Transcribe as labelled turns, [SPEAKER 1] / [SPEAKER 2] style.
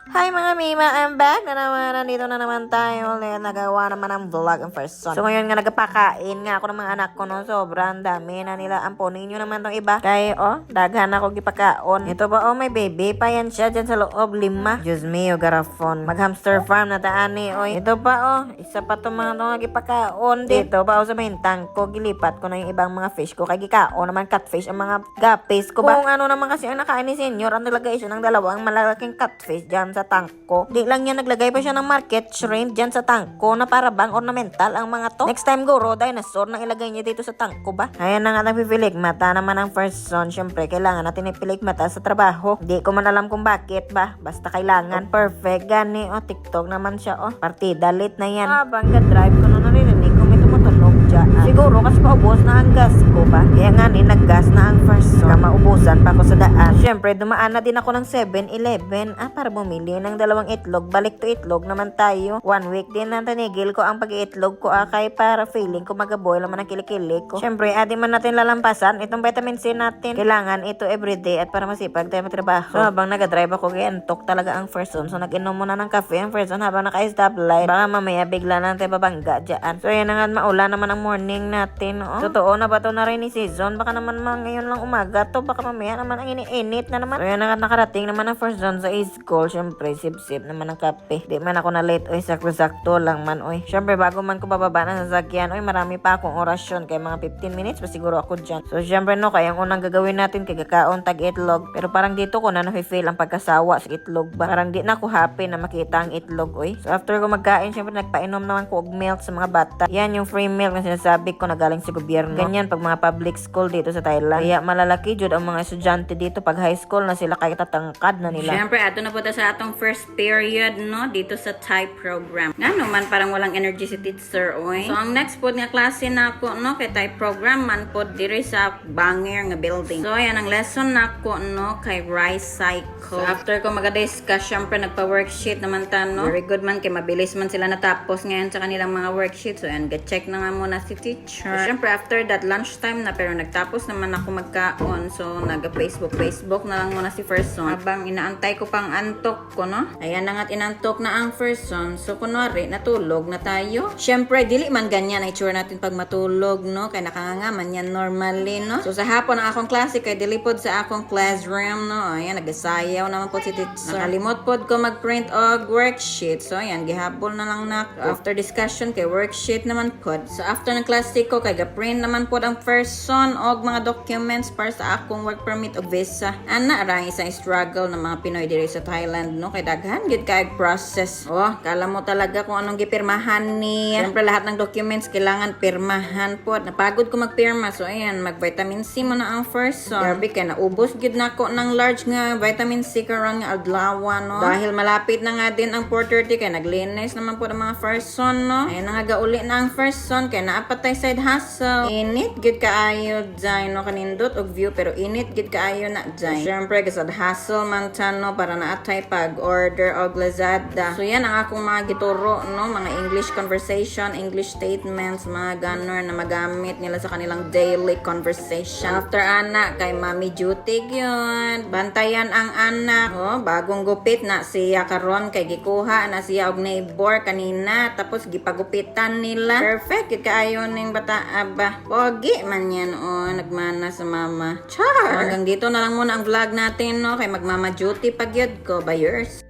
[SPEAKER 1] Hi mga Mima, I'm back na naman. Nandito na naman tayo ulit. Nagawa naman ang vlog ang first son. So ngayon nga nagpakain nga ako ng mga anak ko no. Sobrang dami na nila. Ampunin nyo naman tong iba. Kaya daghan ako gipakaon. Ito ba may baby pa yan siya dyan sa loob. 5. Diyos mio, garafon. Mag hamster farm na taani Ito pa isa pa tong mga tong gipakaon. Dito pa sa mahintang ko. Gilipat ko na yung ibang mga fish ko. Kaya gikaon naman catfish ang mga gapis ko ba. Kung ano naman kasi ang nakain ni senyor. Ang nilagay siya ng dalawang malalaking catfish dyan sa tangko. Di lang yan naglagay pa siya ng market shrimp dyan sa tangko na para bang ornamental ang mga to. Next time go dinosaur na ilagay niya dito sa tangko ba. Ayan na nga nagpipilig mata naman ang first son. Syempre kailangan natin ipilig mata sa trabaho. Di ko man alam kung bakit ba. Basta kailangan. Perfect. Gani TikTok naman siya partida late na yan. Habang drive ko na naririnig ko may tumutulog dyan. Siguro kasi paubos na ang gas ko ba. Kaya nga naggas na ang first son. Maubusan pa ako sa daan. Syempre dumaan na din ako ng 7-Eleven para bumili ng 2 itlog. Balik to itlog naman tayo. 1 week din na tanigil ko ang pag-iitlog ko kay para feeling ko magaboil naman ang kilikili ko. Syempre adi man natin lalampasan itong vitamin C natin. Kailangan ito everyday at para masipag tayo matrabaho. So habang nagadrive ako gantok talaga ang first son. So nag-inom muna ng cafe ang first son habang naka-stoplight. Baka mamaya bigla na tayo babangga dyan. So yan na nga maulan naman ang morning natin. Totoo na ba ito na rainy season? Baka naman ngayon lang umaga to. Baka mamaya naman ang iniinit na naman. So yan na nga nakarating naman ang first son sa school. Syempre sip-sip naman ang kape. Di man ako na late. Sakto-sakto lang man. Syempre bago man ko bababa na sa sasakyan. Marami pa akong orasyon. Kaya mga 15 minutes pa siguro ako dyan. So syempre kaya ang unang gagawin natin kay kakaon tag-itlog. Pero parang dito ko na nafe-feel ang pagkasawa sa itlog ba. Parang di na ako happy na makita ang itlog. So after ko magkain, syempre nagpainom naman ko og milk sa mga bata. Yan yung free milk na sinasabi ko na galing sa gobyerno. Ganyan pag mga public school dito sa Thailand. Kaya malalaki jud ang mga estudyante dito pag high school na sila kaya tatangkad na nila. Syempre ato na po sa atong first period dito sa Thai program. Nga man parang walang energy si teacher So ang next po nga klase nako kay Thai program man po diri sa Banger nga building. So ayan ang lesson nako kay rice cycle. So after ko maga-discuss syempre nagpa-worksheet naman Very good man kay mabilis man sila natapos ngayon sa kanilang mga worksheet. So ayan ga-check na nga muna si teacher. So, syempre after that lunchtime na pero nagtapos naman ako magkaon. So naga-Facebook na lang muna si first son. Habang inaantay ko pang antok ko Ayan na nga't inantok na ang first son. So kunwari natulog na tayo. Syempre dili man ganyan ang itsura natin pag matulog kay nakanganga man yan normally So sa hapon ang akong klase kay dilipod sa akong classroom Ayan nagasayaw naman po si teacher. Nakalimot pod ko mag-print og worksheet. So ayan gihapon na lang after discussion kay worksheet naman pod. So after ng klase ko kay ga-print naman pod ang first son og mga documents para sa akong work permit og visa. Ana ra isang struggle ng mga Pinoy diri sa Thailand kay daghan gid kay process. Kala mo talaga kung anong gipirmahan ni. Siyempre lahat ng documents kailangan pirmahan pod. Napagod ko magpirma. So ayan mag-vitamin C mo na ang first son. Grabe kay naubos gid nako ng large nga vitamin C karon nga adlaw Dahil malapit na nga din ang 4:30 kay naglinis naman po ang mga first son Ayan na nga gauli na ang first son kay naapatay side hustle. Init gid kaayo dyan kanindot og view pero init gid kaayo na dyan. Siyempre kasad hustle man para naatay pag-order og Lazada. So yan ang akong mga gituro mga English conversation, English statements, mga ganor na magamit nila sa kanilang daily conversation. After anak kay mommy duty yun. Bantayan ang anak. Bagong gupit na siya karon kay gikuha na siya og neighbor kanina tapos gipagupitan nila. Perfect gid kaayo ning bata ba. Pogi man yan nagmana sa mama. Char. Hanggang dito na lang muna ang vlog natin kay magmama duty pagyud ko. Bye yours.